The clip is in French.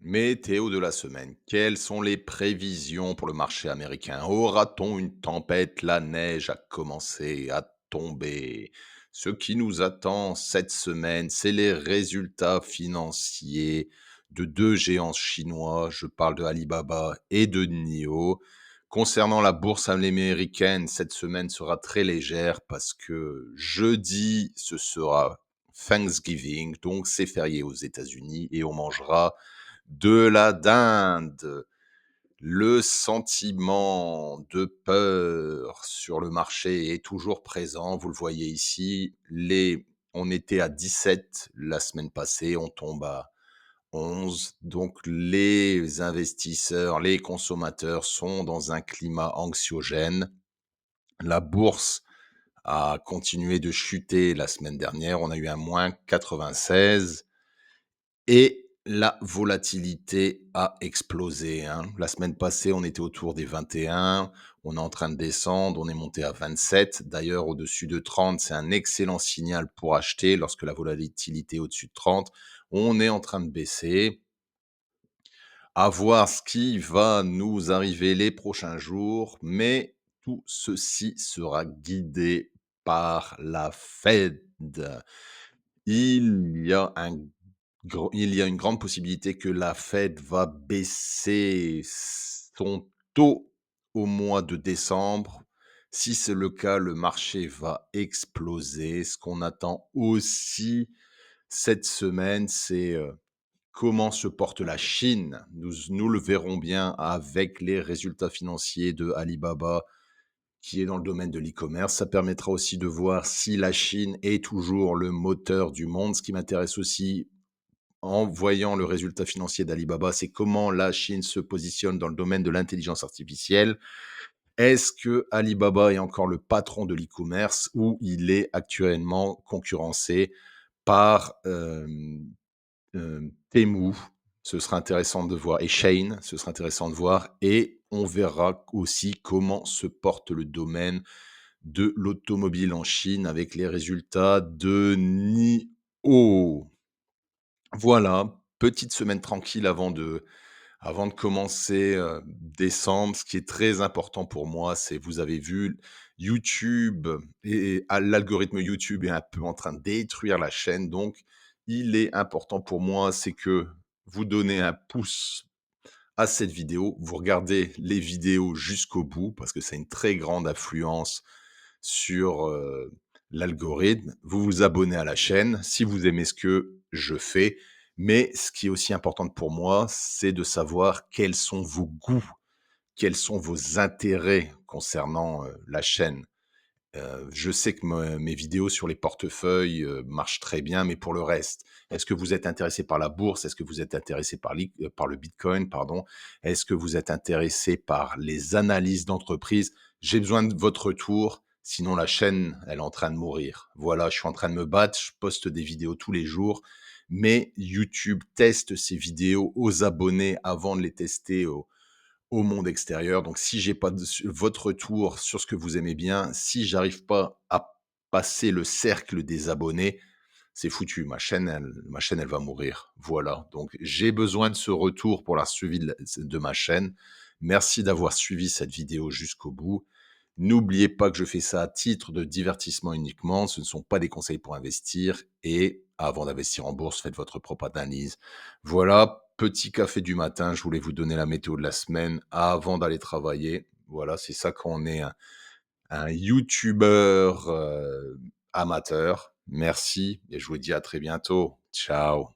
Météo de la semaine. Quelles sont les prévisions pour le marché américain? Aura-t-on une tempête? La neige a commencé à tomber. Ce qui nous attend cette semaine, c'est les résultats financiers de deux géants chinois. Je parle de Alibaba et de NIO. Concernant la bourse américaine, cette semaine sera très légère parce que jeudi, ce sera Thanksgiving, donc c'est férié aux États-Unis et on mangera de la dinde. Le sentiment de peur sur le marché est toujours présent. Vous le voyez ici, on était à 17 la semaine passée, on tombe à 11. Donc les investisseurs, les consommateurs sont dans un climat anxiogène. La bourse a continué de chuter la semaine dernière. On a eu un moins 96. Et la volatilité a explosé, hein. La semaine passée, on était autour des 21, on est en train de descendre, on est monté à 27. D'ailleurs, au-dessus de 30, c'est un excellent signal pour acheter lorsque la volatilité est au-dessus de 30. On est en train de baisser. À voir ce qui va nous arriver les prochains jours, mais tout ceci sera guidé par la Fed. Il y a un il y a une grande possibilité que la Fed va baisser son taux au mois de décembre. Si c'est le cas, le marché va exploser. Ce qu'on attend aussi cette semaine, c'est, comment se porte la Chine. Nous le verrons bien avec les résultats financiers de Alibaba, qui est dans le domaine de l'e-commerce. Ça permettra aussi de voir si la Chine est toujours le moteur du monde. Ce qui m'intéresse aussi en voyant le résultat financier d'Alibaba, c'est comment la Chine se positionne dans le domaine de l'intelligence artificielle. Est-ce que Alibaba est encore le patron de l'e-commerce ou il est actuellement concurrencé par Temu? Ce sera intéressant de voir, et Shein, ce sera intéressant de voir, et on verra aussi comment se porte le domaine de l'automobile en Chine avec les résultats de NIO. Voilà, petite semaine tranquille avant de commencer, décembre. Ce qui est très important pour moi, c'est, vous avez vu, YouTube l'algorithme YouTube est un peu en train de détruire la chaîne, donc il est important pour moi, c'est que vous donnez un pouce à cette vidéo, vous regardez les vidéos jusqu'au bout parce que ça a une très grande influence sur, l'algorithme. Vous vous abonnez à la chaîne si vous aimez ce que je fais, mais ce qui est aussi important pour moi, c'est de savoir quels sont vos goûts, quels sont vos intérêts concernant, la chaîne. Je sais que me mes vidéos sur les portefeuilles, marchent très bien, mais pour le reste, est-ce que vous êtes intéressé par la bourse? Est-ce que vous êtes intéressé par le bitcoin, pardon? Est-ce que vous êtes intéressé par les analyses d'entreprise? J'ai besoin de votre retour, sinon la chaîne, elle est en train de mourir. Voilà, je suis en train de me battre, je poste des vidéos tous les jours, mais YouTube teste ces vidéos aux abonnés avant de les tester au monde extérieur. Donc si j'ai pas votre retour sur ce que vous aimez bien, si j'arrive pas à passer le cercle des abonnés, c'est foutu. Ma chaîne, elle va mourir. Voilà. Donc j'ai besoin de ce retour pour la suivi de ma chaîne. Merci d'avoir suivi cette vidéo jusqu'au bout. N'oubliez pas que je fais ça à titre de divertissement uniquement. Ce ne sont pas des conseils pour investir. Et avant d'investir en bourse, faites votre propre analyse. Voilà, petit café du matin. Je voulais vous donner la météo de la semaine avant d'aller travailler. Voilà, c'est ça quand on est un youtubeur amateur. Merci et je vous dis à très bientôt. Ciao.